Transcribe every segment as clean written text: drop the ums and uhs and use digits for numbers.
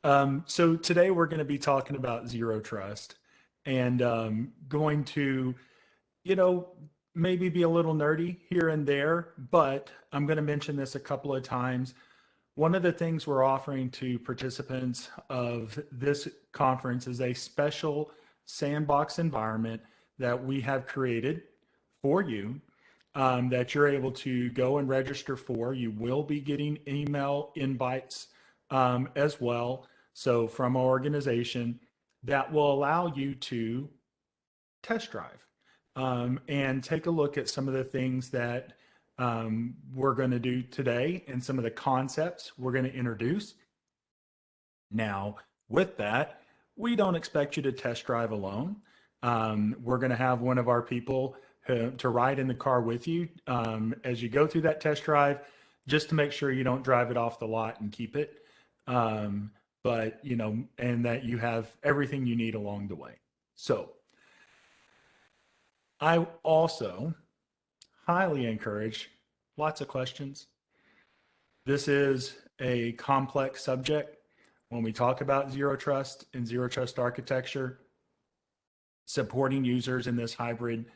So today we're going to be talking about zero trust and going to, you know, maybe be a little nerdy here and there, but I'm going to mention this a couple of times. One of the things we're offering to participants of this conference is a special sandbox environment that we have created for you that you're able to go and register for. You will be getting email invites as well. So, from our organization, that will allow you to test drive and take a look at some of the things that we're going to do today and some of the concepts we're going to introduce. Now, with that, we don't expect you to test drive alone. We're going to have one of our people to ride in the car with you as you go through that test drive, just to make sure you don't drive it off the lot and keep it. But, and that you have everything you need along the way. So, I also highly encourage lots of questions. This is a complex subject when we talk about zero trust and zero trust architecture, supporting users in this hybrid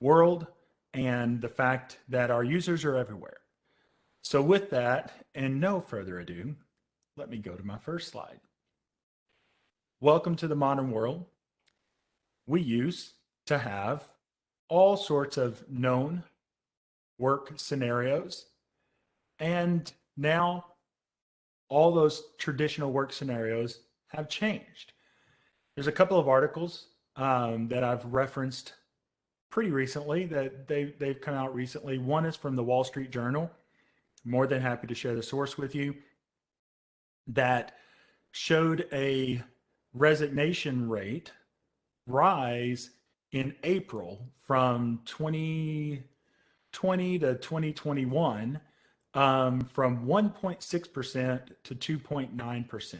world, and the fact that our users are everywhere. So, with that, and no further ado, let me go to my first slide. Welcome to the modern world. We used to have all sorts of known work scenarios, and now all those traditional work scenarios have changed. There's a couple of articles that I've referenced pretty recently that they've come out recently. One is from the Wall Street Journal. More than happy to share the source with you. That showed a resignation rate rise in April from 2020 to 2021 from 1.6% to 2.9%.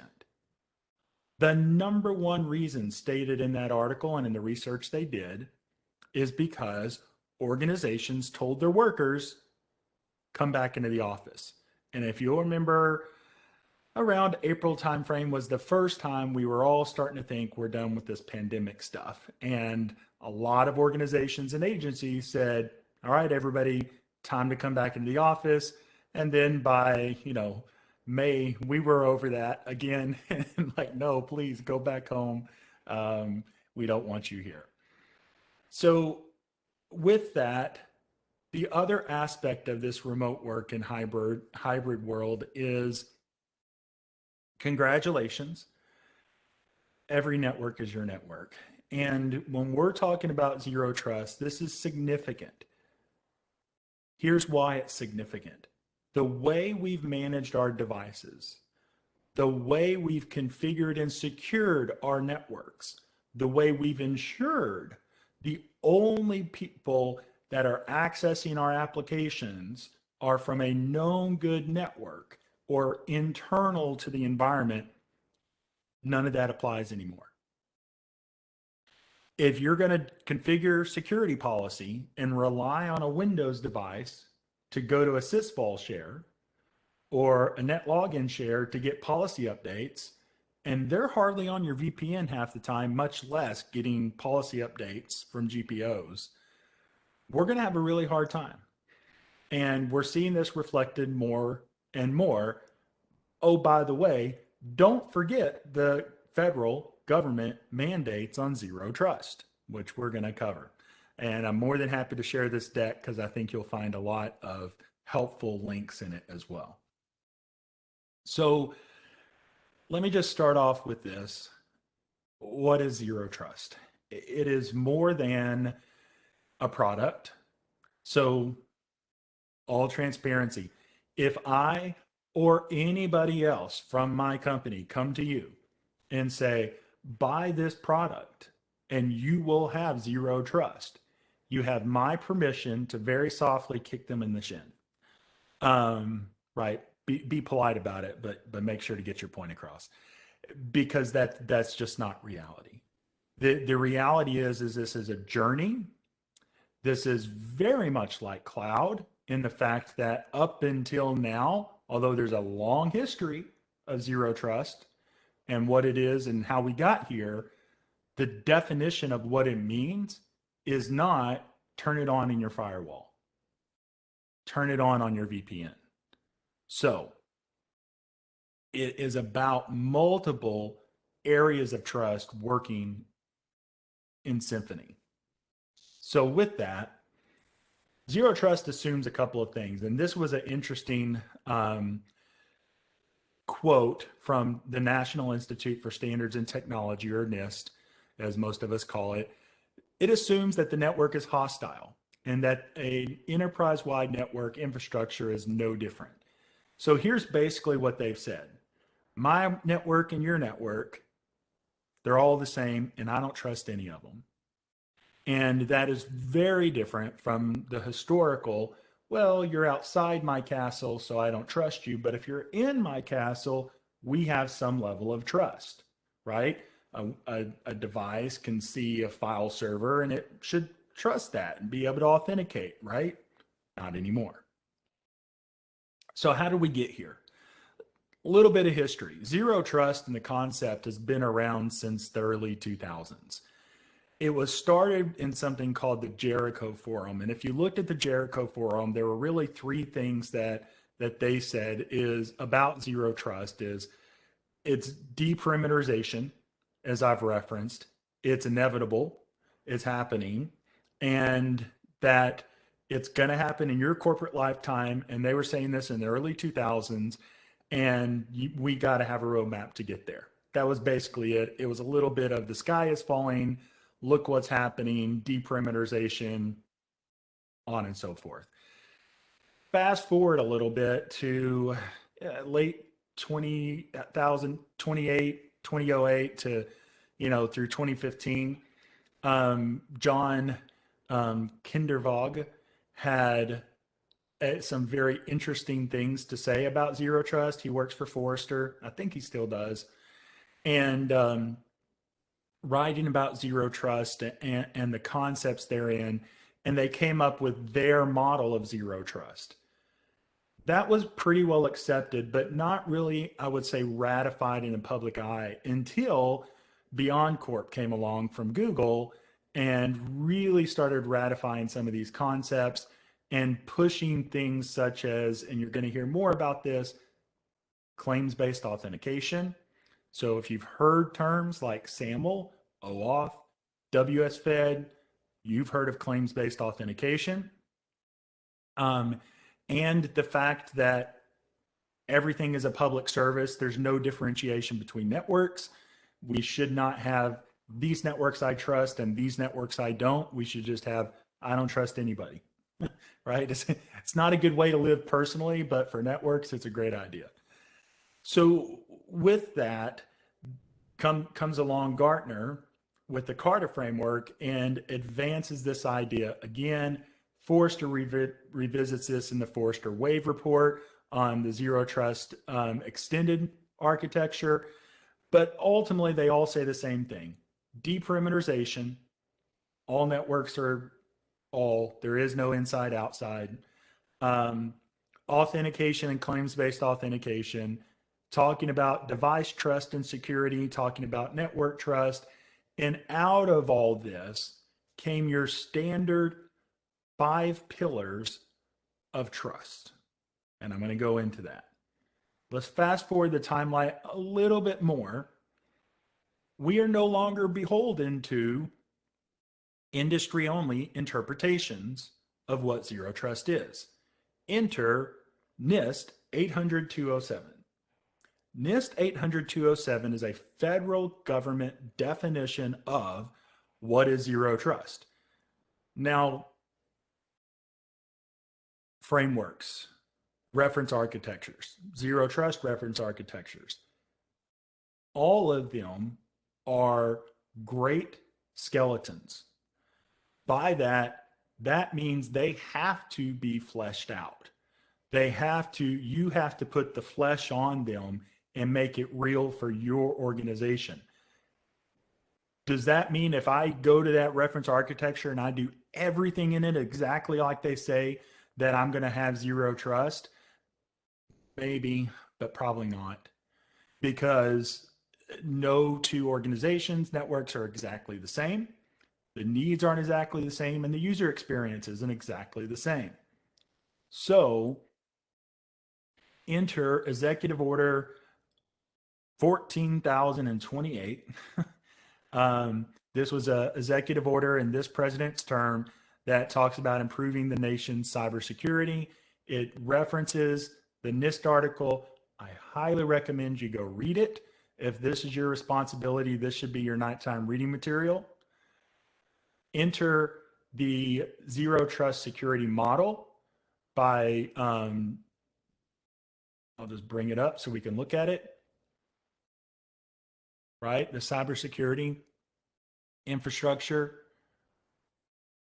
The number one reason stated in that article and in the research they did is because organizations told their workers, come back into the office. And if you'll remember, around April timeframe was the first time we were all starting to think we're done with this pandemic stuff. And a lot of organizations and agencies said, all right, everybody, time to come back into the office. And then by, May, we were over that again. And like, no, please go back home. We don't want you here. So with that, the other aspect of this remote work and hybrid world is congratulations. Every network is your network. And when we're talking about zero trust, this is significant. Here's why it's significant. The way we've managed our devices, the way we've configured and secured our networks, the way we've ensured the only people that are accessing our applications are from a known good network or internal to the environment, none of that applies anymore. If you're going to configure security policy and rely on a Windows device to go to a sysvol share or a net login share to get policy updates, and they're hardly on your VPN half the time, much less getting policy updates from GPOs, we're going to have a really hard time. And we're seeing this reflected more and more. Oh, by the way, don't forget the federal government mandates on zero trust, which we're going to cover. And I'm more than happy to share this deck because I think you'll find a lot of helpful links in it as well. So let me just start off with this. What is zero trust? It is more than a product. So, all transparency. If I or anybody else from my company come to you and say, buy this product and you will have zero trust, you have my permission to very softly kick them in the shin. Right? Be polite about it, but make sure to get your point across, because that's just not reality. The reality is this is a journey. This is very much like cloud in the fact that up until now, although there's a long history of zero trust, and what it is and how we got here, the definition of what it means is not turn it on in your firewall, turn it on your VPN. So it is about multiple areas of trust working in symphony. So with that, Zero Trust assumes a couple of things. And this was an interesting quote from the National Institute for Standards and Technology, or NIST, as most of us call it. It assumes that the network is hostile and that an enterprise-wide network infrastructure is no different. So here's basically what they've said. My network and your network, they're all the same, and I don't trust any of them. And that is very different from the historical, well, you're outside my castle, so I don't trust you. But if you're in my castle, we have some level of trust, right? A device can see a file server and it should trust that and be able to authenticate, right? Not anymore. So how did we get here? A little bit of history. Zero Trust and the concept has been around since the early 2000s. It was started in something called the Jericho Forum. And if you looked at the Jericho Forum, there were really three things that they said is about Zero Trust is it's deperimeterization, as I've referenced, it's inevitable, it's happening, and that it's going to happen in your corporate lifetime. And they were saying this in the early 2000s, and we got to have a roadmap to get there. That was basically it. It was a little bit of the sky is falling, look what's happening, deperimeterization, on and so forth. Fast forward a little bit to late 2008 to, through 2015. John Kindervag had some very interesting things to say about Zero Trust. He works for Forrester. I think he still does. And writing about Zero Trust and the concepts therein, and they came up with their model of Zero Trust. That was pretty well accepted, but not really, I would say, ratified in the public eye until BeyondCorp came along from Google and really started ratifying some of these concepts and pushing things such as, and you're going to hear more about this, claims-based authentication. So if you've heard terms like SAML, OAuth, WSFed, you've heard of claims-based authentication. And the fact that everything is a public service, there's no differentiation between networks. We should not have these networks I trust and these networks I don't. We should just have, I don't trust anybody, right? It's not a good way to live personally, but for networks, it's a great idea. So with that comes along Gartner with the Carta framework and advances this idea. Again, Forrester revisits this in the Forrester Wave report on the Zero Trust extended architecture. But ultimately, they all say the same thing. Deperimeterization, all networks are all, there is no inside outside. Authentication and claims-based authentication, talking about device trust and security, talking about network trust. And out of all this came your standard 5 pillars of trust. And I'm going to go into that. Let's fast forward the timeline a little bit more. We are no longer beholden to industry-only interpretations of what Zero Trust is. Enter NIST 800-207. NIST 800-207 is a federal government definition of what is Zero Trust. Now, frameworks, reference architectures, Zero Trust reference architectures, all of them are great skeletons. By that, that means they have to be fleshed out. You have to put the flesh on them and make it real for your organization. Does that mean if I go to that reference architecture and I do everything in it exactly like they say, that I'm going to have Zero Trust? Maybe, but probably not. Because no two organizations, networks are exactly the same. The needs aren't exactly the same, and the user experience isn't exactly the same. So enter Executive Order 14,028. This was an executive order in this president's term that talks about improving the nation's cybersecurity. It references the NIST article. I highly recommend you go read it. If this is your responsibility, this should be your nighttime reading material. Enter the zero trust security model by, I'll just bring it up so we can look at it, right? The cybersecurity infrastructure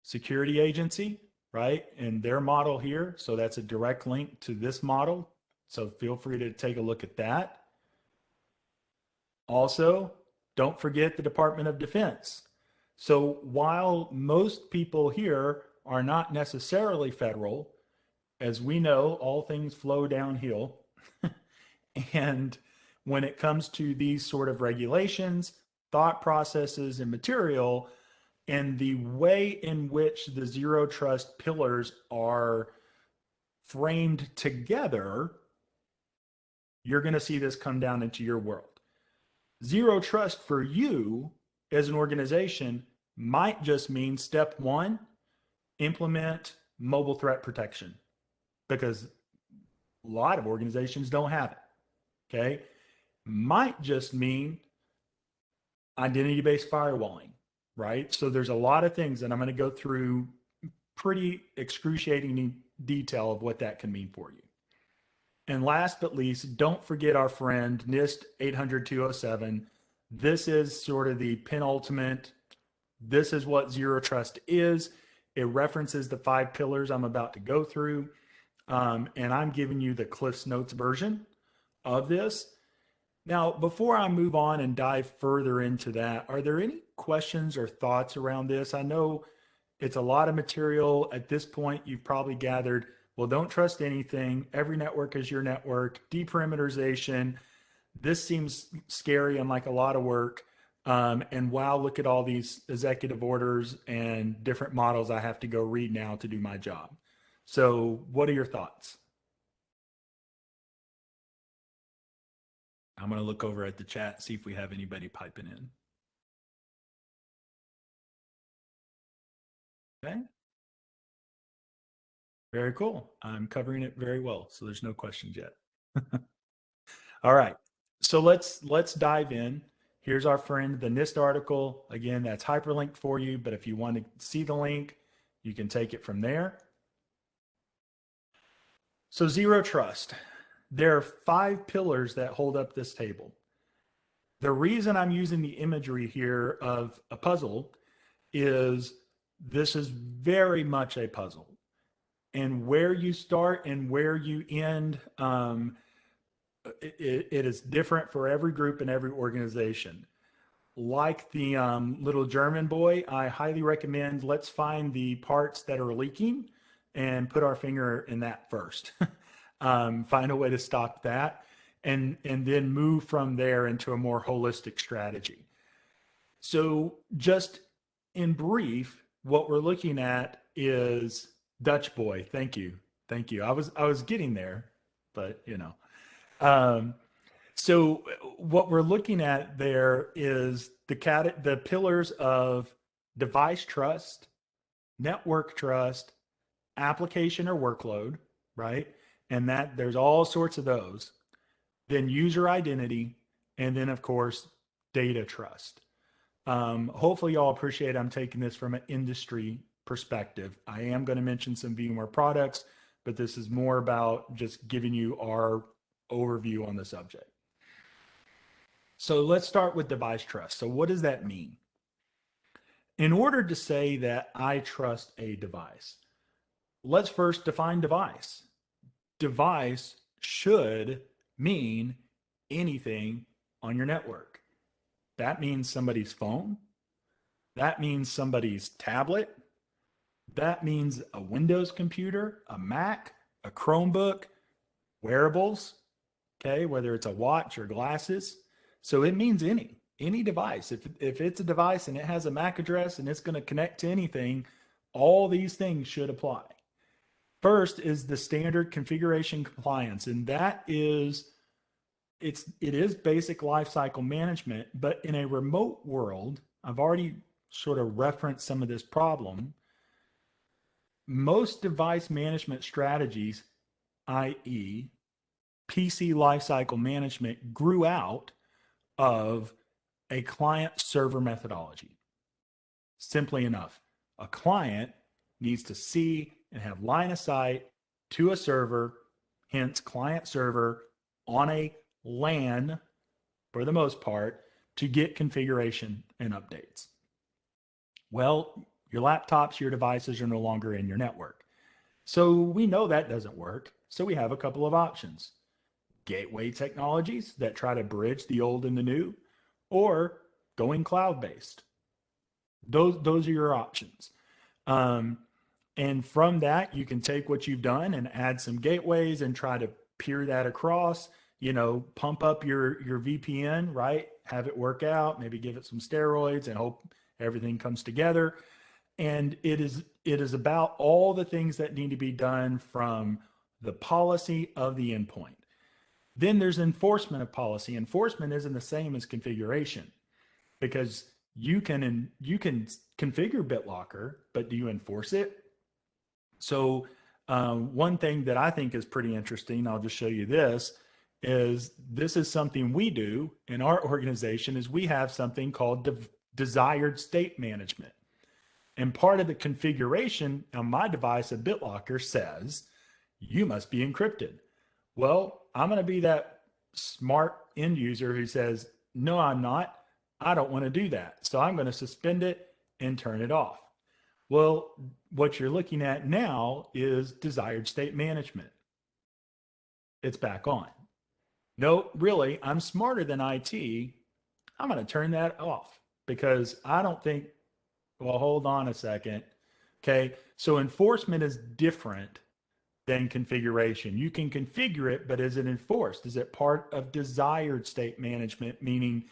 security agency, right? And their model here. So that's a direct link to this model. So feel free to take a look at that. Also, don't forget the Department of Defense. So while most people here are not necessarily federal, as we know, all things flow downhill. And when it comes to these sort of regulations, thought processes, and material, and the way in which the zero trust pillars are framed together, you're going to see this come down into your world. Zero trust for you as an organization might just mean step one, implement mobile threat protection, because a lot of organizations don't have it. Okay. Might just mean identity-based firewalling, right? So there's a lot of things, and I'm going to go through pretty excruciating detail of what that can mean for you. And last but least, don't forget our friend NIST 800-207. This is sort of the penultimate. This is what zero trust is. It references the 5 pillars I'm about to go through. And I'm giving you the Cliff's Notes version of this. Now, before I move on and dive further into that, are there any questions or thoughts around this? I know it's a lot of material. At this point, you've probably gathered, well, don't trust anything. Every network is your network. Deperimeterization. This seems scary and like a lot of work. And wow, look at all these executive orders and different models I have to go read now to do my job. So what are your thoughts? I'm going to look over at the chat, see if we have anybody piping in. Okay. Very cool. I'm covering it very well, so there's no questions yet. All right. So let's dive in. Here's our friend, the NIST article. Again, that's hyperlinked for you, but if you want to see the link, you can take it from there. So zero trust. There are 5 pillars that hold up this table. The reason I'm using the imagery here of a puzzle is this is very much a puzzle. And where you start and where you end, it is different for every group and every organization. Like the little German boy, I highly recommend let's find the parts that are leaking and put our finger in that first. Find a way to stop that, and then move from there into a more holistic strategy. So just in brief, what we're looking at is Dutch boy. Thank you. Thank you. I was getting there, but you know. Um, so what we're looking at there is the pillars of device trust, network trust, application or workload, right? And that there's all sorts of those. Then user identity, and then of course data trust. Hopefully y'all appreciate I'm taking this from an industry perspective. I am going to mention some VMware products, but this is more about just giving you our overview on the subject. So let's start with device trust. So what does that mean? In order to say that I trust a device, let's first define device. Device should mean anything on your network. That means somebody's phone. That means somebody's tablet. That means a Windows computer, a Mac, a Chromebook, wearables, okay, whether it's a watch or glasses. So it means any device. If it's a device and it has a MAC address and it's going to connect to anything, all these things should apply. First is the standard configuration compliance, and that is it is basic lifecycle management, but in a remote world, I've already sort of referenced some of this problem. Most device management strategies, i.e., PC lifecycle management, grew out of a client server methodology. Simply enough, a client needs to see and have line of sight to a server, hence client server on a LAN for the most part, to get configuration and updates. Well, your laptops, your devices are no longer in your network. So we know that doesn't work. So we have a couple of options. Gateway technologies that try to bridge the old and the new, or going cloud-based. Those are your options. And from that, you can take what you've done and add some gateways and try to peer that across, pump up your VPN, right? Have it work out, maybe give it some steroids and hope everything comes together. And it is about all the things that need to be done from the policy of the endpoint. Then there's enforcement of policy. Enforcement isn't the same as configuration, because you can configure BitLocker, but do you enforce it? So one thing that I think is pretty interesting, I'll just show you this is something we do in our organization, is we have something called desired state management. And part of the configuration on my device, a BitLocker, says you must be encrypted. Well, I'm going to be that smart end user who says, no, I'm not. I don't want to do that. So I'm going to suspend it and turn it off. Well, what you're looking at now is desired state management. It's back on. No, really, I'm smarter than IT. I'm going to turn that off because I don't think, well, hold on a second. Okay. So enforcement is different than configuration. You can configure it, but is it enforced? Is it part of desired state management? Meaning,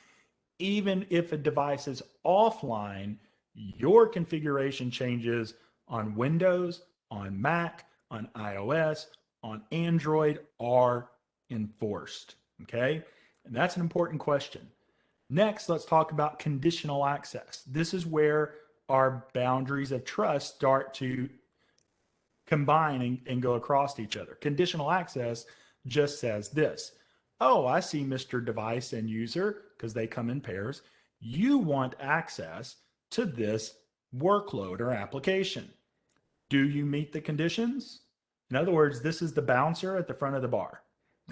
even if a device is offline, your configuration changes on Windows, on Mac, on iOS, on Android are enforced. Okay. And that's an important question. Next, let's talk about conditional access. This is where our boundaries of trust start to combine and go across each other. Conditional access just says this: oh, I see Mr. Device and user, because they come in pairs. You want access to this workload or application. Do you meet the conditions? In other words, this is the bouncer at the front of the bar.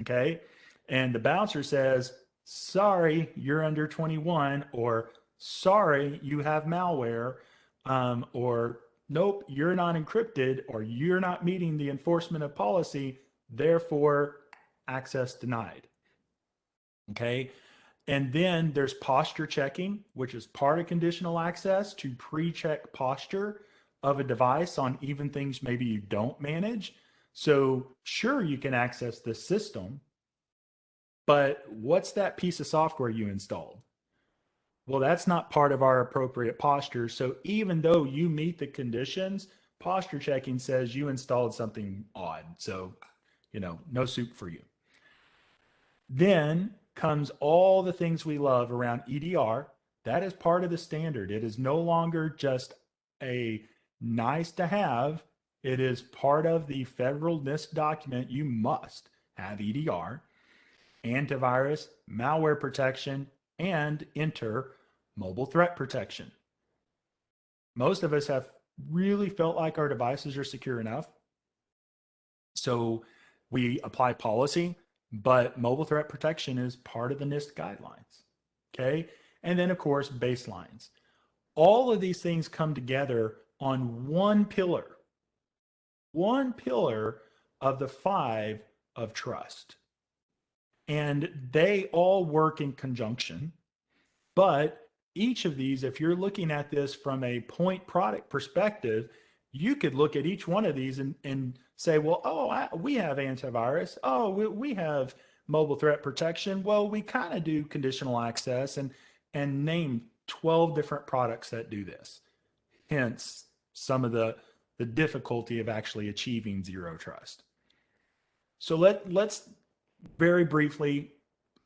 Okay. And the bouncer says, sorry, you're under 21, or sorry, you have malware, or nope, you're not encrypted, or you're not meeting the enforcement of policy, therefore access denied. Okay. And then there's posture checking, which is part of conditional access, to pre-check posture of a device on even things maybe you don't manage. So sure, you can access the system, but what's that piece of software you installed? Well, that's not part of our appropriate posture. So even though you meet the conditions, posture checking says you installed something odd. So, no soup for you. Then comes all the things we love around EDR. That is part of the standard. It is no longer just a nice to have. It is part of the federal NIST document. You must have EDR, antivirus, malware protection, and enter mobile threat protection. Most of us have really felt like our devices are secure enough. So we apply policy, but mobile threat protection is part of the NIST guidelines. Okay. And then of course, baselines. All of these things come together on one pillar of the 5 of trust. And they all work in conjunction, but each of these, if you're looking at this from a point product perspective, you could look at each one of these and say, well, we have antivirus. Oh, we have mobile threat protection? Well, we kind of do conditional access and name 12 different products that do this. Hence some of the difficulty of actually achieving zero trust. So let's very briefly,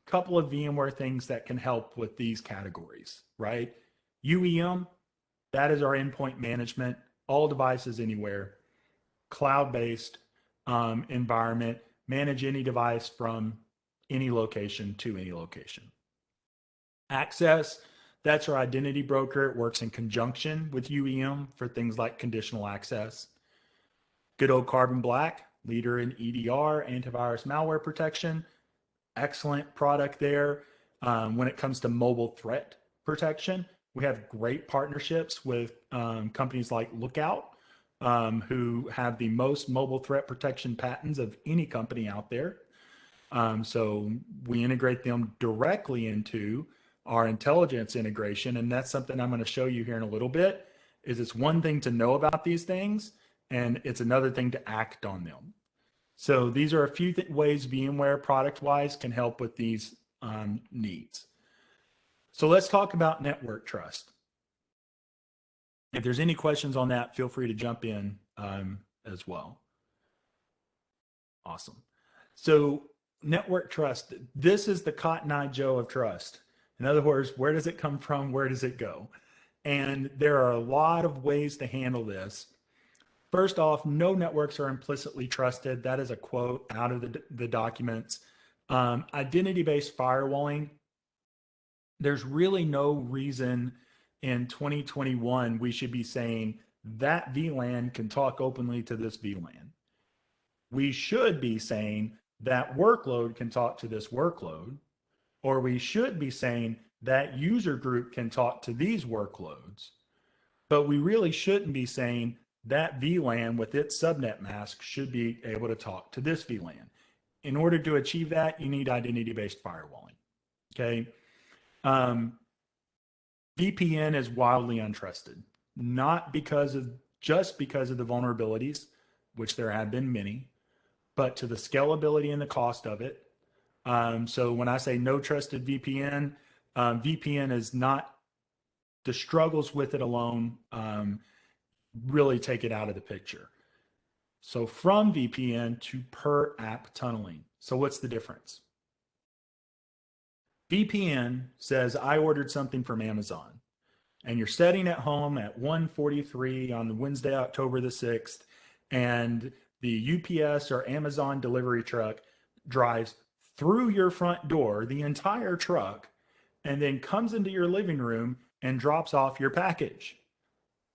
couple of VMware things that can help with these categories, right? UEM, that is our endpoint management, all devices anywhere, cloud-based environment, manage any device from any location to any location. Access, that's our identity broker. It works in conjunction with UEM for things like conditional access. Good old Carbon Black, leader in EDR, antivirus malware protection. Excellent product there. When it comes to mobile threat protection, we have great partnerships with companies like Lookout, who have the most mobile threat protection patents of any company out there. So we integrate them directly into our intelligence integration. And that's something I'm going to show you here in a little bit. Is it's one thing to know about these things, and it's another thing to act on them. So these are a few ways VMware product-wise can help with these needs. So let's talk about network trust. If there's any questions on that, feel free to jump in as well. Awesome. So network trust, this is the Cotton Eye Joe of trust. In other words, where does it come from? Where does it go? And there are a lot of ways to handle this. First off, no networks are implicitly trusted. That is a quote out of the documents. Identity-based firewalling, there's really no reason in 2021 we should be saying that VLAN can talk openly to this VLAN. We should be saying that workload can talk to this workload, or we should be saying that user group can talk to these workloads. But we really shouldn't be saying that VLAN with its subnet mask should be able to talk to this VLAN. In order to achieve that, you need identity-based firewalling, okay? VPN is wildly untrusted, not just because of the vulnerabilities, which there have been many, but to the scalability and the cost of it. So when I say no trusted VPN, VPN is not, the struggles with it alone really take it out of the picture. So from VPN to per app tunneling. So what's the difference? VPN says I ordered something from Amazon, and you're sitting at home at 1:43 on Wednesday, October the 6th, and the UPS or Amazon delivery truck drives through your front door, the entire truck, and then comes into your living room and drops off your package.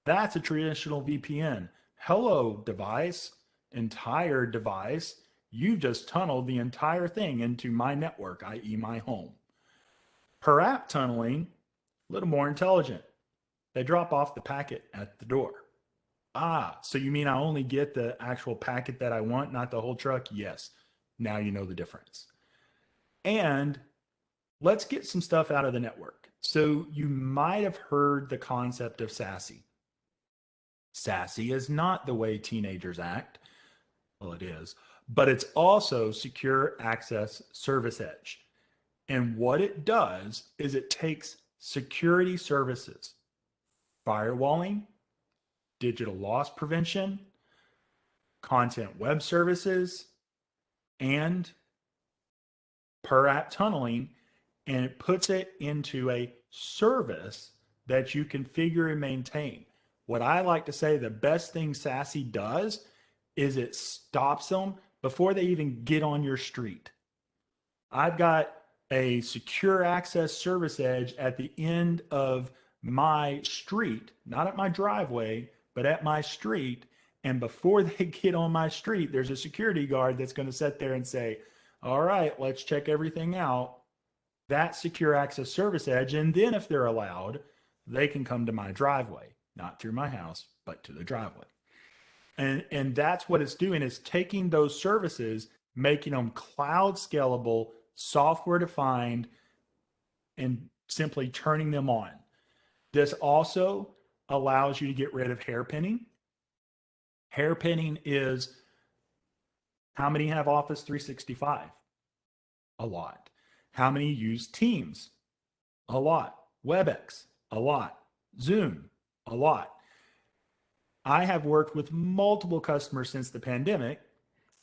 That's a traditional VPN. Hello, device, entire device. You've just tunneled the entire thing into my network, i.e. my home. Per app tunneling, a little more intelligent. They drop off the packet at the door. Ah, so you mean I only get the actual packet that I want, not the whole truck? Yes. Now you know the difference. And let's get some stuff out of the network. So you might have heard the concept of SASE. SASE is not the way teenagers act. Well, it is, but it's also Secure Access Service Edge. And what it does is it takes security services, firewalling, digital loss prevention, content web services, and per app tunneling, and it puts it into a service that you configure and maintain. What I like to say, the best thing SASE does is it stops them before they even get on your street. I've got a secure access service edge at the end of my street, not at my driveway, but at my street. And before they get on my street, there's a security guard that's going to sit there and say, all right, let's check everything out. That secure access service edge. And then if they're allowed, they can come to my driveway, not through my house, but to the driveway. And that's what it's doing, is taking those services, making them cloud scalable, software defined, and simply turning them on. This also allows you to get rid of hairpinning. Hairpinning is how many have Office 365? A lot. How many use Teams? A lot. WebEx? A lot. Zoom? A lot. I have worked with multiple customers since the pandemic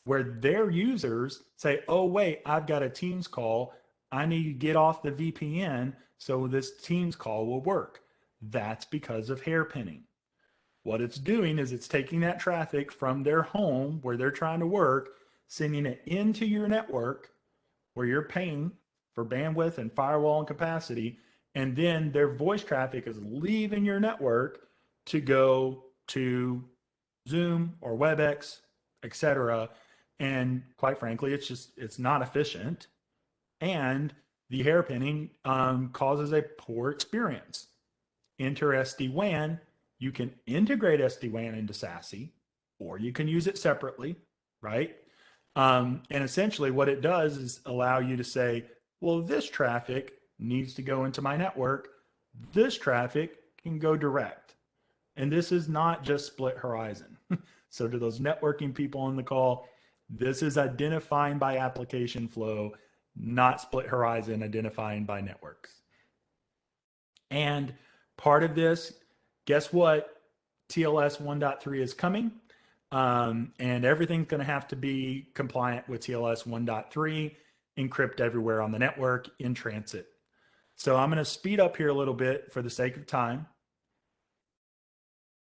where their users say, oh, wait, I've got a Teams call. I need to get off the VPN so this Teams call will work. That's because of hairpinning. What it's doing is it's taking that traffic from their home where they're trying to work, sending it into your network where you're paying for bandwidth and firewall and capacity. And then their voice traffic is leaving your network to go to Zoom or WebEx, etc. And quite frankly, it's not efficient. And the hairpinning causes a poor experience. Enter SD-WAN. You can integrate SD-WAN into SASE, or you can use it separately, right? And essentially what it does is allow you to say, well, this traffic needs to go into my network. This traffic can go direct. And this is not just split horizon. So to those networking people on the call, this is identifying by application flow, not split horizon, identifying by networks. And part of this, guess what? TLS 1.3 is coming. And everything's going to have to be compliant with TLS 1.3, encrypt everywhere on the network in transit. So I'm going to speed up here a little bit for the sake of time.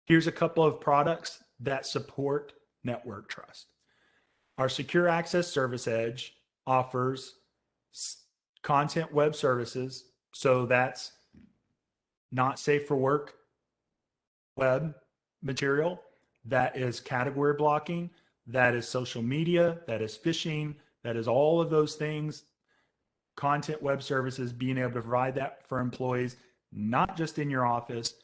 Here's a couple of products that support network trust. Our Secure Access Service Edge offers content web services. So that's not safe for work web material. That is category blocking. That is social media. That is phishing. That is all of those things. Content web services, being able to provide that for employees, not just in your office,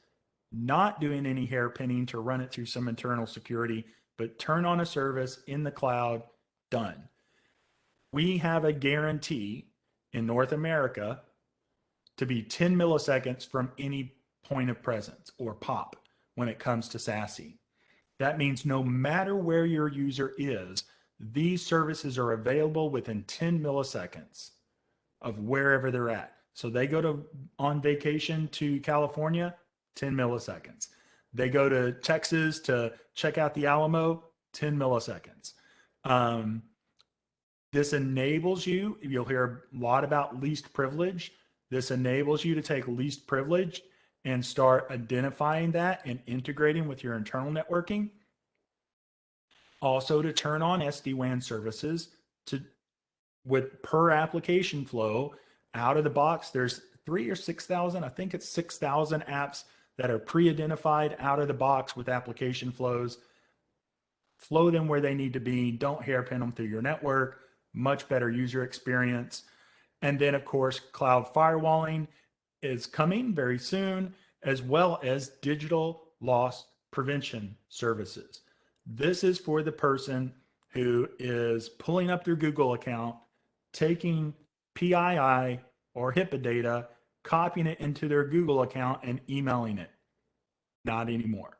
not doing any hairpinning to run it through some internal security, but turn on a service in the cloud, done. We have a guarantee in North America to be 10 milliseconds from any point of presence or POP when it comes to SASE. That means no matter where your user is, these services are available within 10 milliseconds of wherever they're at. So they go on vacation to California, 10 milliseconds. They go to Texas to check out the Alamo, 10 milliseconds. This enables you, you'll hear a lot about least privilege. This enables you to take least privilege and start identifying that and integrating with your internal networking. Also to turn on SD-WAN services with per application flow out of the box. There's 3,000 or 6,000, I think it's 6,000 apps that are pre-identified out of the box with application flows. Flow them where they need to be. Don't hairpin them through your network. Much better user experience. And then, of course, cloud firewalling is coming very soon, as well as digital loss prevention services. This is for the person who is pulling up their Google account, taking PII or HIPAA data, copying it into their Google account and emailing it. Not anymore.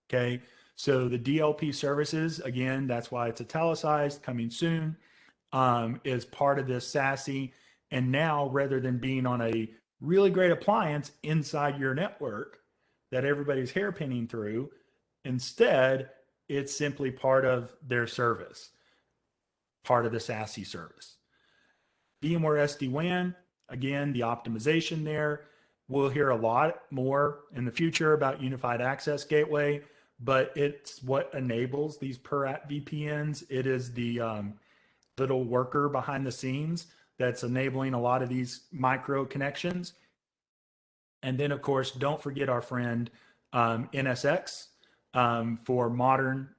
Okay. So the DLP services, again, that's why it's italicized, coming soon, is part of this SASE. And now, rather than being on a really great appliance inside your network that everybody's hairpinning through, instead, it's simply part of their service, part of the SASE service. VMware SD-WAN, again, the optimization there. We'll hear a lot more in the future about Unified Access Gateway, but it's what enables these per app VPNs. It is the little worker behind the scenes that's enabling a lot of these micro connections. And then, of course, don't forget our friend NSX for modern,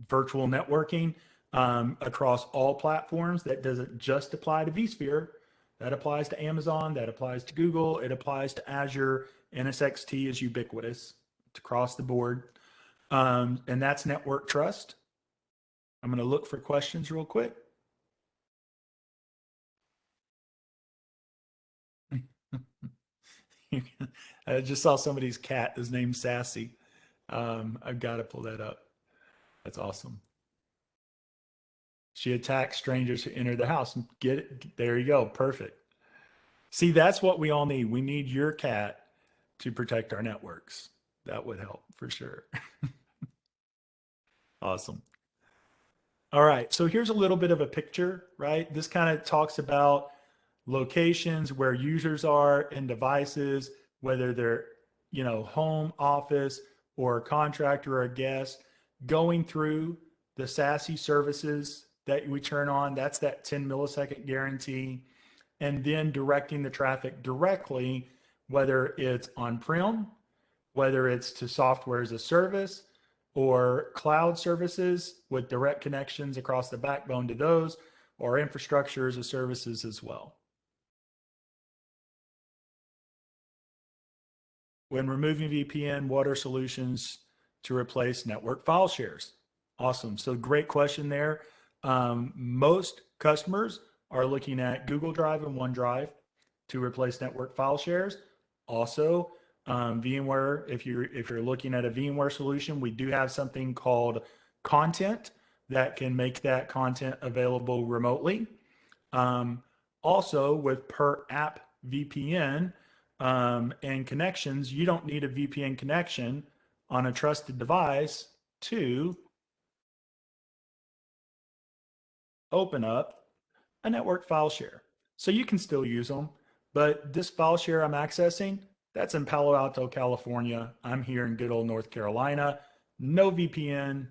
virtual networking across all platforms. That doesn't just apply to vSphere. That applies to Amazon. That applies to Google. It applies to Azure. NSXT is ubiquitous. It's across the board. And that's network trust. I'm going to look for questions real quick. I just saw somebody's cat is named Sassy. I've got to pull that up. That's awesome. She attacks strangers who enter the house. Get it? There you go. Perfect. See, that's what we all need. We need your cat to protect our networks. That would help for sure. Awesome. All right. So here's a little bit of a picture, right? This kind of talks about locations where users are and devices, whether they're, home, office, or a contractor or a guest, going through the SASE services that we turn on. That's that 10 millisecond guarantee. And then directing the traffic directly, whether it's on-prem, whether it's to software as a service or cloud services with direct connections across the backbone to those, or infrastructure as a services as well. When removing VPN, what are solutions to replace network file shares? Awesome. So great question there. Most customers are looking at Google Drive and OneDrive to replace network file shares. Also, VMware, if you're looking at a VMware solution, we do have something called content that can make that content available remotely. Also, with per app VPN and connections, you don't need a VPN connection on a trusted device to open up a network file share. So you can still use them, but this file share I'm accessing, that's in Palo Alto, California. I'm here in good old North Carolina, no VPN,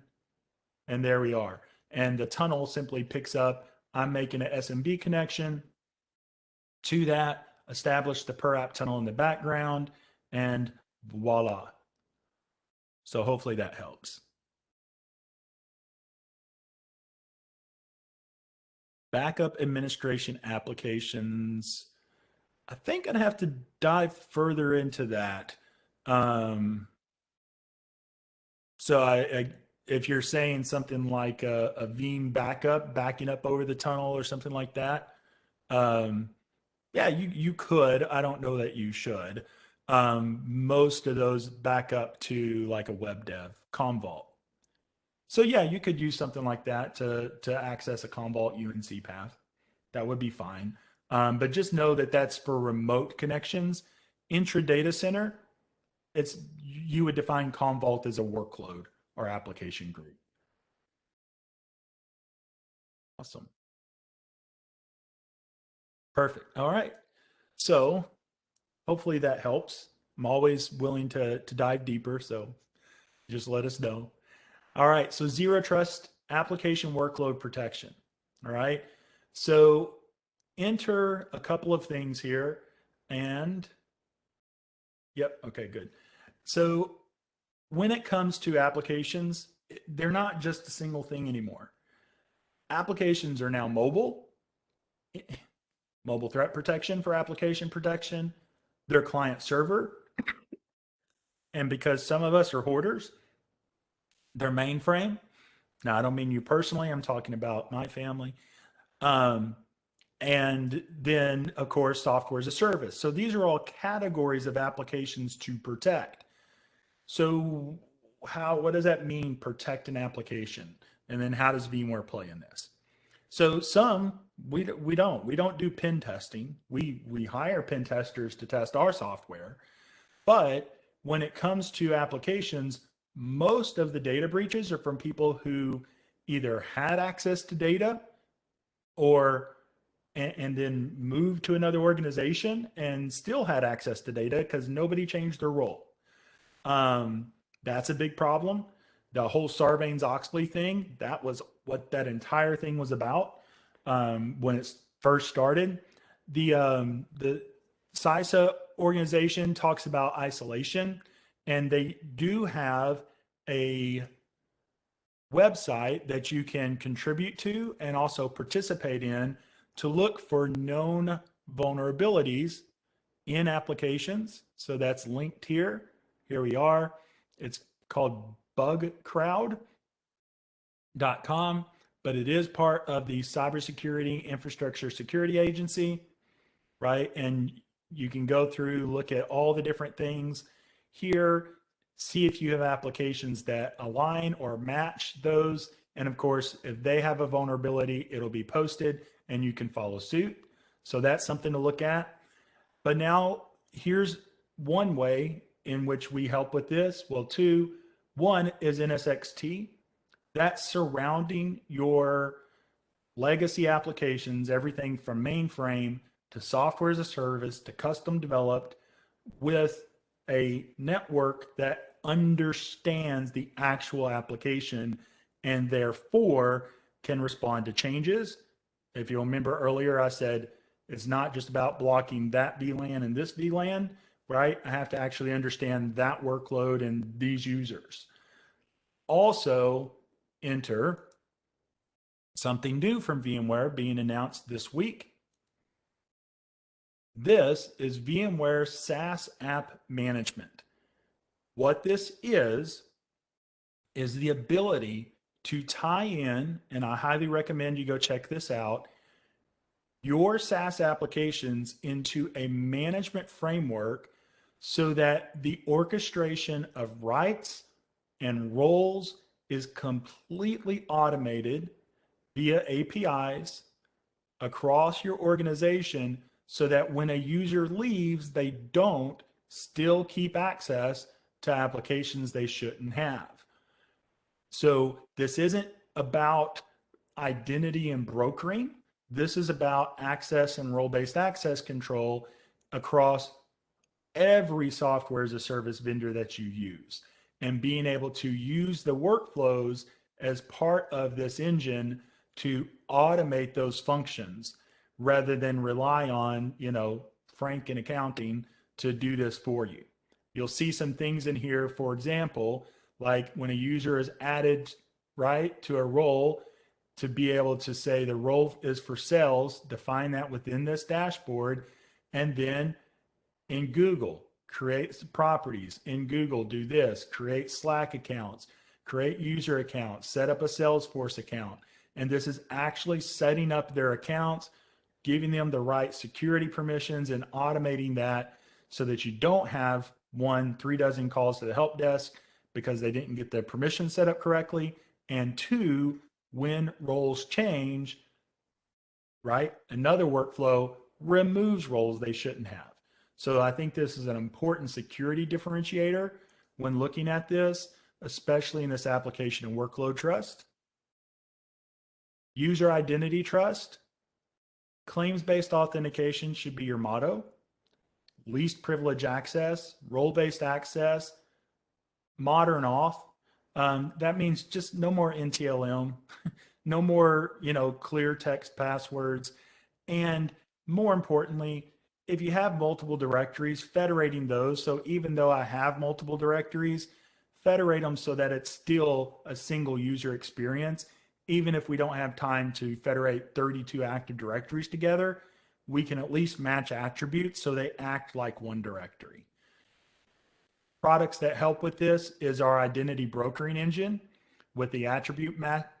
and there we are. And the tunnel simply picks up, I'm making an SMB connection to that, establish the per app tunnel in the background, and voila. So hopefully that helps. Backup administration applications. I think I'd have to dive further into that. So if you're saying something like a Veeam backup, backing up over the tunnel or something like that, yeah, you could. I don't know that you should. Most of those back up to like a web dev, Commvault. So yeah, you could use something like that to access a Commvault UNC path. That would be fine. But just know that that's for remote connections. Intra data center, it's you would define Commvault as a workload or application group. Awesome. Perfect. All right. So hopefully that helps. I'm always willing to dive deeper, so just let us know. All right. So zero trust application workload protection. All right. So enter a couple of things here and yep. Okay, good. So when it comes to applications, they're not just a single thing anymore. Applications are now mobile, mobile threat protection for application protection, they're client server, and because some of us are hoarders, they're mainframe. Now, I don't mean you personally, I'm talking about my family. Um, and then, of course, software as a service. So these are all categories of applications to protect. So what does that mean, protect an application? And then how does VMware play in this? So some we don't do pen testing. We hire pen testers to test our software, but when it comes to applications, most of the data breaches are from people who either had access to data or and then moved to another organization and still had access to data because nobody changed their role. That's a big problem. The whole Sarbanes-Oxley thing, that was what that entire thing was about when it first started. The CISA organization talks about isolation, and they do have a website that you can contribute to and also participate in to look for known vulnerabilities in applications. So that's linked here. Here we are. It's called BugCrowd.com, but it is part of the Cybersecurity Infrastructure Security Agency, right? And you can go through, look at all the different things here, see if you have applications that align or match those, And of course, if they have a vulnerability, it'll be posted and you can follow suit. So that's something to look at. But now here's one way in which we help with this. Well, two, one is NSXT. That's surrounding your legacy applications, everything from mainframe to software as a service to custom developed, with a network that understands the actual application and therefore can respond to changes. If you'll remember earlier, I said it's not just about blocking that VLAN and this VLAN, right? I have to actually understand that workload and these users. Also, enter something new from VMware being announced this week. This is VMware SaaS App Management. What this is the ability to tie in, and I highly recommend you go check this out, your SaaS applications into a management framework so that the orchestration of rights and roles is completely automated via APIs across your organization, so that when a user leaves, they don't still keep access to applications they shouldn't have. So this isn't about identity and brokering. This is about access and role-based access control across every software as a service vendor that you use, and being able to use the workflows as part of this engine to automate those functions rather than rely on, Frank in accounting to do this for you. You'll see some things in here, for example, like when a user is added, right, to a role, to be able to say the role is for sales, define that within this dashboard, and then in Google, create properties. In Google, do this, create Slack accounts, create user accounts, set up a Salesforce account. And this is actually setting up their accounts, giving them the right security permissions and automating that so that you don't have 3 dozen calls to the help desk because they didn't get the permission set up correctly. And 2, when roles change, right, another workflow removes roles they shouldn't have. So I think this is an important security differentiator when looking at this, especially in this application and workload trust. User identity trust. Claims-based authentication should be your motto. Least privilege access, role-based access, modern auth. That means just no more NTLM, no more, clear text passwords. And more importantly, if you have multiple directories, federating those. So even though I have multiple directories, federate them so that it's still a single user experience. Even if we don't have time to federate 32 active directories together, we can at least match attributes so they act like one directory. Products that help with this is our identity brokering engine with the attribute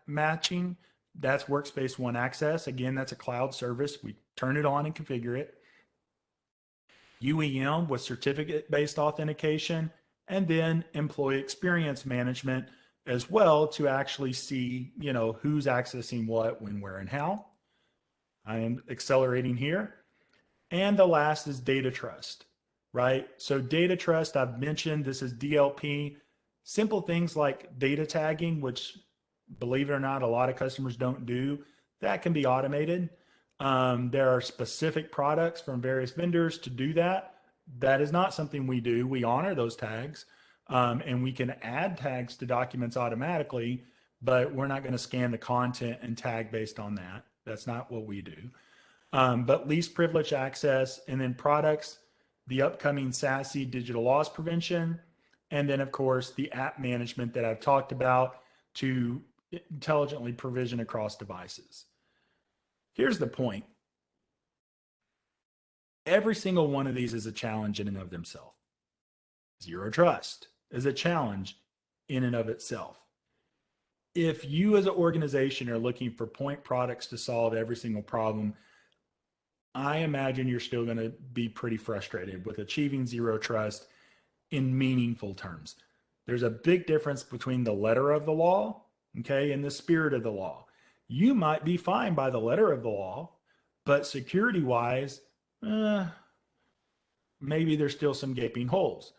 matching. That's Workspace ONE Access. Again, that's a cloud service. We turn it on and configure it. UEM with certificate-based authentication, and then employee experience management as well to actually see, who's accessing what, when, where, and how. I am accelerating here. And the last is data trust, right? So data trust, I've mentioned, this is DLP. Simple things like data tagging, which, believe it or not, a lot of customers don't do, that can be automated. There are specific products from various vendors to do that. That is not something we do. We honor those tags, and we can add tags to documents automatically, but we're not going to scan the content and tag based on that. That's not what we do. But least privilege access, and then products, the upcoming SASE digital loss prevention, and then of course the app management that I've talked about to intelligently provision across devices. Here's the point. Every single one of these is a challenge in and of themselves. Zero trust is a challenge in and of itself. If you as an organization are looking for point products to solve every single problem, I imagine you're still going to be pretty frustrated with achieving zero trust in meaningful terms. There's a big difference between the letter of the law okay, in the spirit of the law. You might be fine by the letter of the law, but security wise, maybe there's still some gaping holes.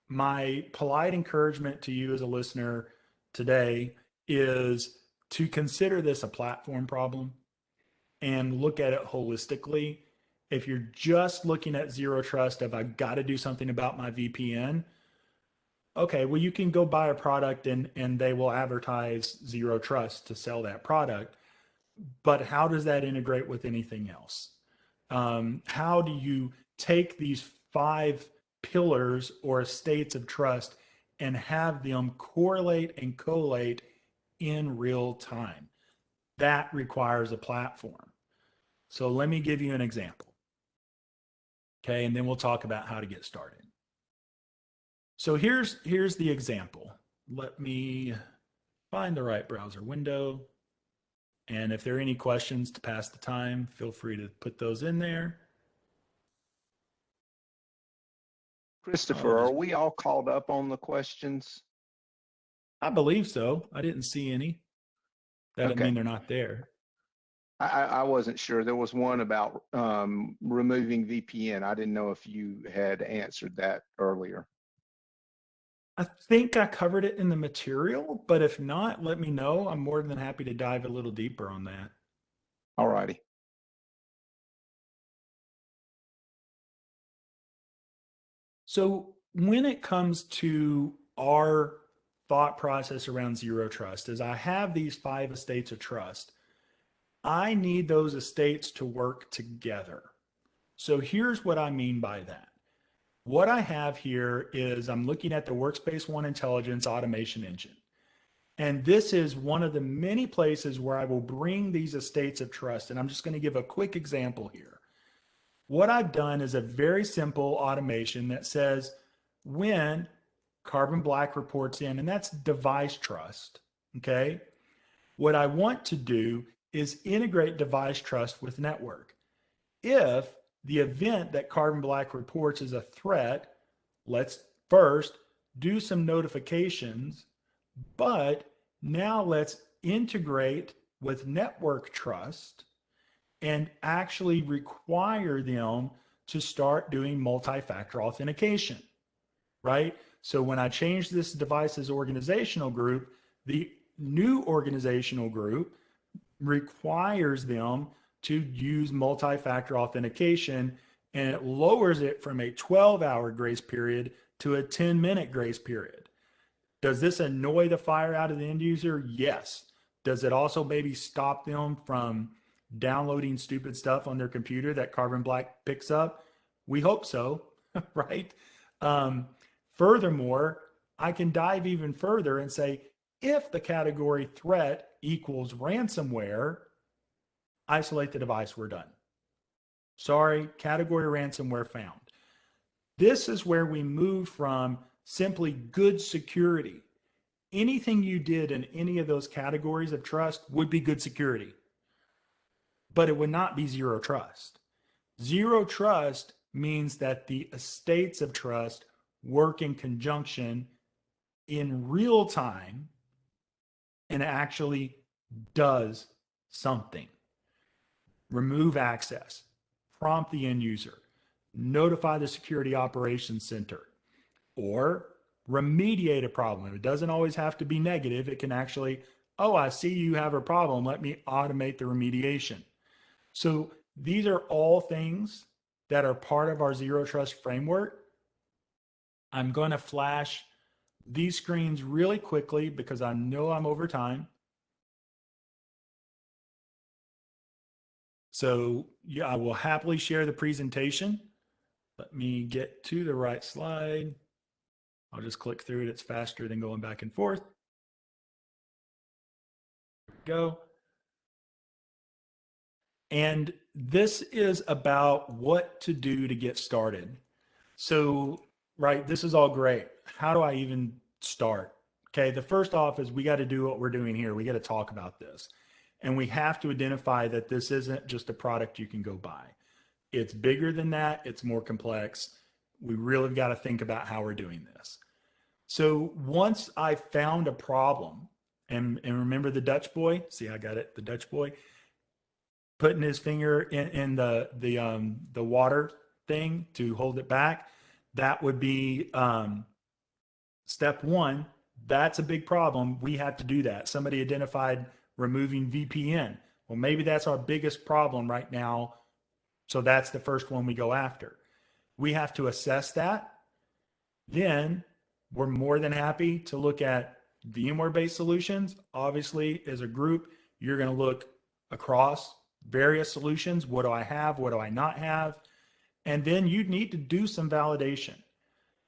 My polite encouragement to you as a listener today is to consider this a platform problem and look at it holistically. If you're just looking at zero trust of I got to do something about my VPN, okay, well, you can go buy a product and they will advertise zero trust to sell that product. But how does that integrate with anything else? How do you take these 5 pillars or states of trust and have them correlate and collate in real time? That requires a platform. So let me give you an example. Okay, and then we'll talk about how to get started. So here's the example. Let me find the right browser window. And if there are any questions to pass the time, feel free to put those in there. Christopher, are we all caught up on the questions? I believe so. I didn't see any. That doesn't Okay. mean they're not there. I wasn't sure. There was one about removing VPN. I didn't know if you had answered that earlier. I think I covered it in the material, but if not, let me know. I'm more than happy to dive a little deeper on that. All righty. So when it comes to our thought process around zero trust, is I have these 5 estates of trust. I need those estates to work together. So here's what I mean by that. What I have here is I'm looking at the Workspace ONE Intelligence automation engine. And this is one of the many places where I will bring these estates of trust. And I'm just going to give a quick example here. What I've done is a very simple automation that says when Carbon Black reports in, and that's device trust, okay? What I want to do is integrate device trust with network. If the event that Carbon Black reports is a threat, let's first do some notifications, but now let's integrate with network trust and actually require them to start doing multi-factor authentication, right? So when I change this device's organizational group, the new organizational group requires them to use multi-factor authentication, and it lowers it from a 12-hour grace period to a 10-minute grace period. Does this annoy the fire out of the end user? Yes. Does it also maybe stop them from downloading stupid stuff on their computer that Carbon Black picks up? We hope so, right? Furthermore, I can dive even further and say, if the category threat equals ransomware, isolate the device, we're done. Sorry, category ransomware found. This is where we move from simply good security. Anything you did in any of those categories of trust would be good security, but it would not be zero trust. Zero trust means that the estates of trust work in conjunction in real time and actually does something. Remove access, prompt the end user, notify the security operations center, or remediate a problem. It doesn't always have to be negative. It can actually, oh, I see you have a problem. Let me automate the remediation. So these are all things that are part of our zero trust framework. I'm going to flash these screens really quickly because I know I'm over time. So yeah, I will happily share the presentation. Let me get to the right slide. I'll just click through it. It's faster than going back and forth. Go. And this is about what to do to get started. So, right, this is all great. How do I even start? Okay, the first off is we got to do what we're doing here. We got to talk about this. And we have to identify that this isn't just a product you can go buy. It's bigger than that, it's more complex. We really got to think about how we're doing this. So once I found a problem, And remember the Dutch boy? See, I got it. The Dutch boy putting his finger in the water thing to hold it back. That would be step one. That's a big problem. We have to do that. Somebody identified removing VPN. Well, maybe that's our biggest problem right now. So that's the first one we go after. We have to assess that. Then we're more than happy to look at VMware-based solutions. Obviously, as a group, you're going to look across various solutions. What do I have? What do I not have? And then you need to do some validation.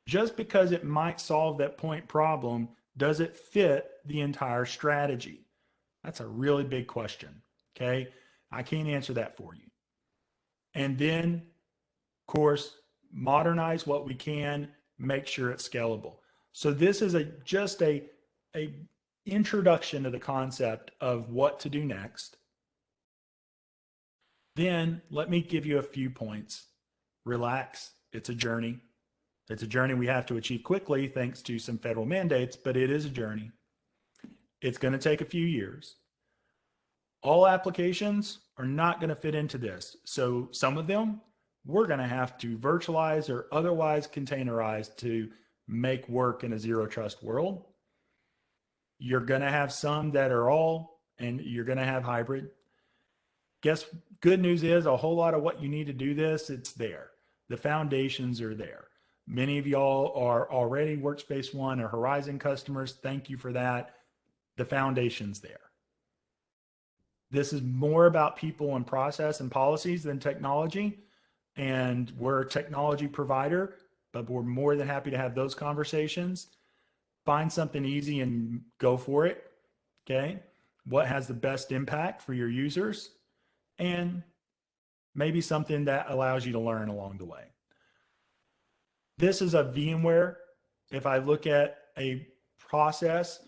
Just because it might solve that point problem, does it fit the entire strategy? That's a really big question. Okay. I can't answer that for you. And then, of course, modernize what we can, make sure it's scalable. So this is just a introduction to the concept of what to do next. Then let me give you a few points. Relax. It's a journey. It's a journey we have to achieve quickly thanks to some federal mandates, but it is a journey. It's going to take a few years. All applications are not going to fit into this. So some of them we're going to have to virtualize or otherwise containerize to make work in a zero trust world. You're going to have some that are all, and you're going to have hybrid. Good news is a whole lot of what you need to do this, it's there. The foundations are there. Many of y'all are already Workspace ONE or Horizon customers. Thank you for that. The foundation's there. This is more about people and process and policies than technology. And we're a technology provider, but we're more than happy to have those conversations. Find something easy and go for it. Okay. What has the best impact for your users? And maybe something that allows you to learn along the way. This is a VMware. If I look at a process,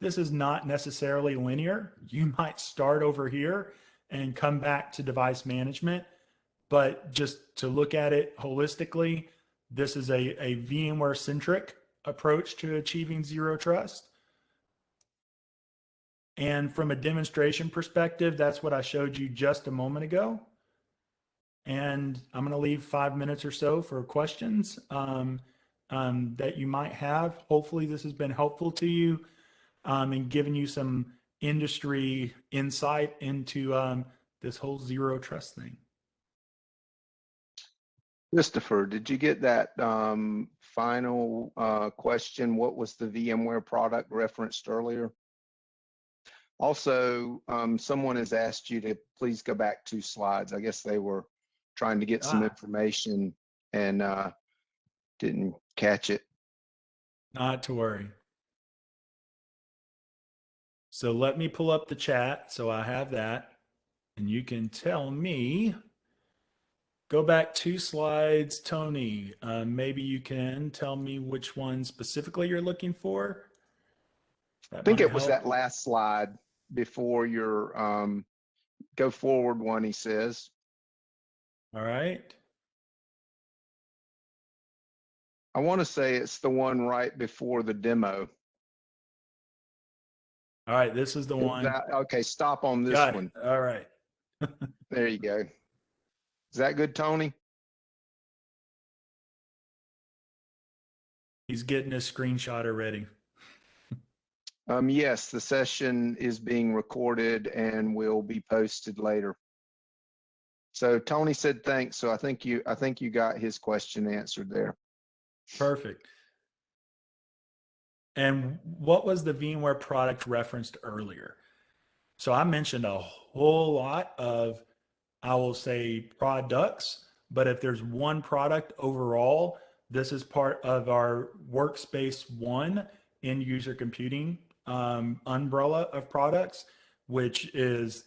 this is not necessarily linear. You might start over here and come back to device management, but just to look at it holistically, this is a VMware centric approach to achieving zero trust. And from a demonstration perspective, that's what I showed you just a moment ago. And I'm going to leave 5 minutes or so for questions that you might have. Hopefully this has been helpful to you and given you some industry insight into this whole zero trust thing. Christopher, did you get that final question? What was the VMware product referenced earlier? Also, someone has asked you to please go back 2 slides. I guess they were trying to get some information and didn't catch it. Not to worry. So let me pull up the chat so I have that, and you can tell me. Go back 2 slides, Tony. Maybe you can tell me which one specifically you're looking for. I think it was that last slide before your go forward one, he says. All right. I want to say it's the one right before the demo. All right, this is the one. Okay, stop on this Got one. It. All right. There you go. Is that good, Tony? He's getting his screenshotter ready. Yes, the session is being recorded and will be posted later. So Tony said thanks. So I think you got his question answered there. Perfect. And what was the VMware product referenced earlier? So I mentioned a whole lot of, I will say, products, but if there's one product overall, this is part of our Workspace ONE end user computing umbrella of products, which is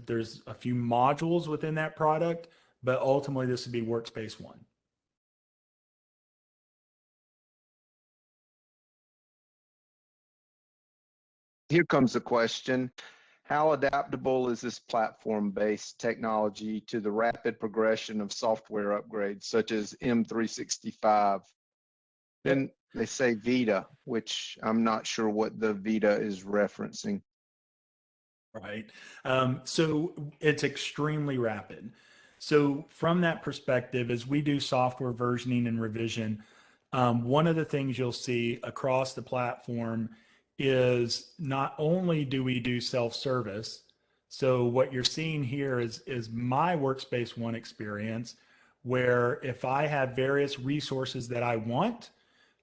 there's a few modules within that product, but ultimately this would be Workspace ONE. Here comes the question. How adaptable is this platform-based technology to the rapid progression of software upgrades, such as M365? And They say Vita, which I'm not sure what the Vita is referencing. Right. So it's extremely rapid. So from that perspective, as we do software versioning and revision, one of the things you'll see across the platform is not only do we do self-service. So what you're seeing here is my Workspace ONE experience, where if I have various resources that I want,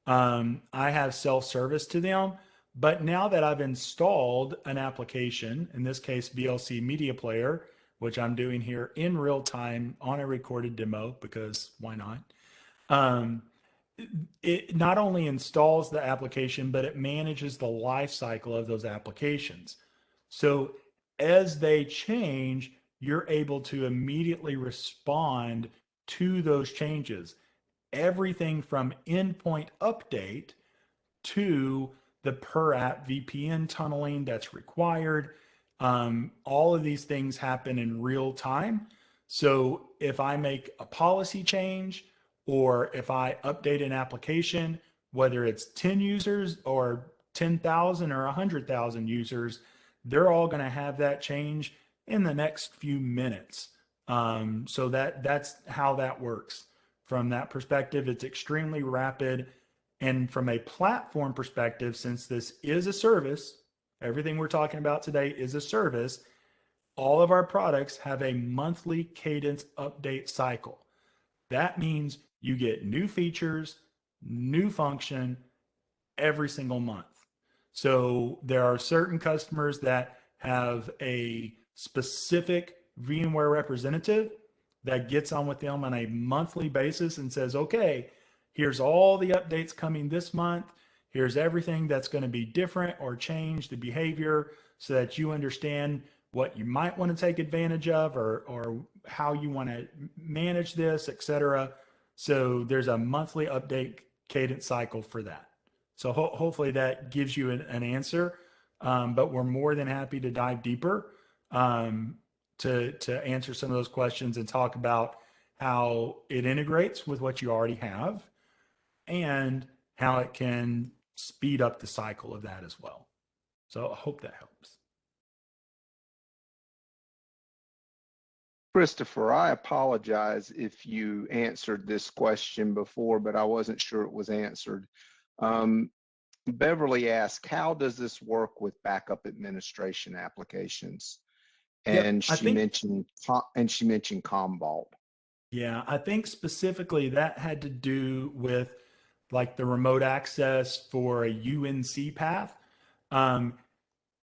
I have self-service to them. But now that I've installed an application, in this case, VLC Media Player, which I'm doing here in real time on a recorded demo, because why not? Um, it not only installs the application, but it manages the life cycle of those applications. So as they change, you're able to immediately respond to those changes. Everything from endpoint update to the per app VPN tunneling that's required. All of these things happen in real time. So if I make a policy change or if I update an application, whether it's 10 users or 10,000 or 100,000 users, they're all going to have that change in the next few minutes. So that's how that works. From that perspective, it's extremely rapid. And from a platform perspective, since this is a service, everything we're talking about today is a service, all of our products have a monthly cadence update cycle. That means you get new features, new function every single month. So there are certain customers that have a specific VMware representative that gets on with them on a monthly basis and says, okay, here's all the updates coming this month. Here's everything that's going to be different or change the behavior so that you understand what you might want to take advantage of or how you want to manage this, etc. So there's a monthly update cadence cycle for that. So hopefully that gives you an answer. But we're more than happy to dive deeper to answer some of those questions and talk about how it integrates with what you already have and how it can speed up the cycle of that as well. So I hope that helps. Christopher, I apologize if you answered this question before, but I wasn't sure it was answered. Beverly asked, how does this work with backup administration applications? And Yep, I think mentioned Commvault. Yeah, I think specifically that had to do with like the remote access for a UNC path. Um,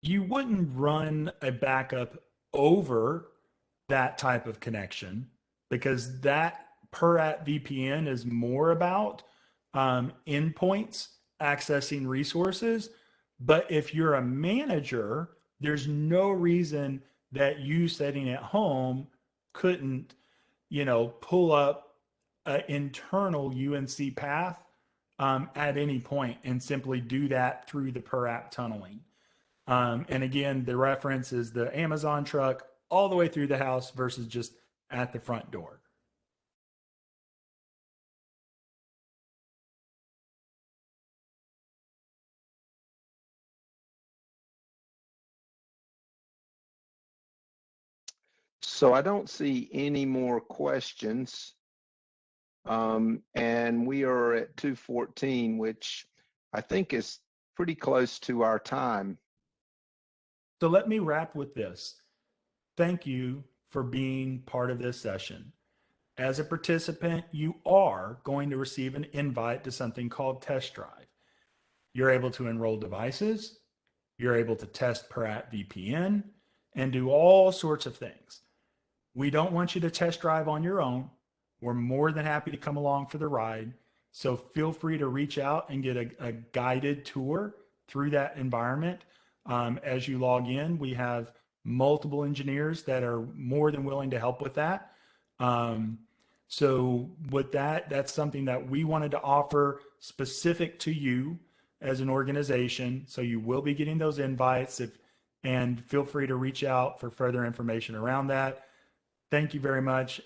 you wouldn't run a backup over that type of connection because that per app VPN is more about endpoints accessing resources. But if you're a manager, there's no reason that you sitting at home couldn't, pull up an internal UNC path at any point and simply do that through the per app tunneling. And again, the reference is the Amazon truck all the way through the house versus just at the front door. So I don't see any more questions. And we are at 2:14, which I think is pretty close to our time. So let me wrap with this. Thank you for being part of this session. As a participant, you are going to receive an invite to something called Test Drive. You're able to enroll devices, you're able to test per app VPN, and do all sorts of things. We don't want you to test drive on your own. We're more than happy to come along for the ride. So feel free to reach out and get a guided tour through that environment. As you log in, we have multiple engineers that are more than willing to help with that. So with that, that's something that we wanted to offer specific to you as an organization. So you will be getting those invites and feel free to reach out for further information around that. Thank you very much.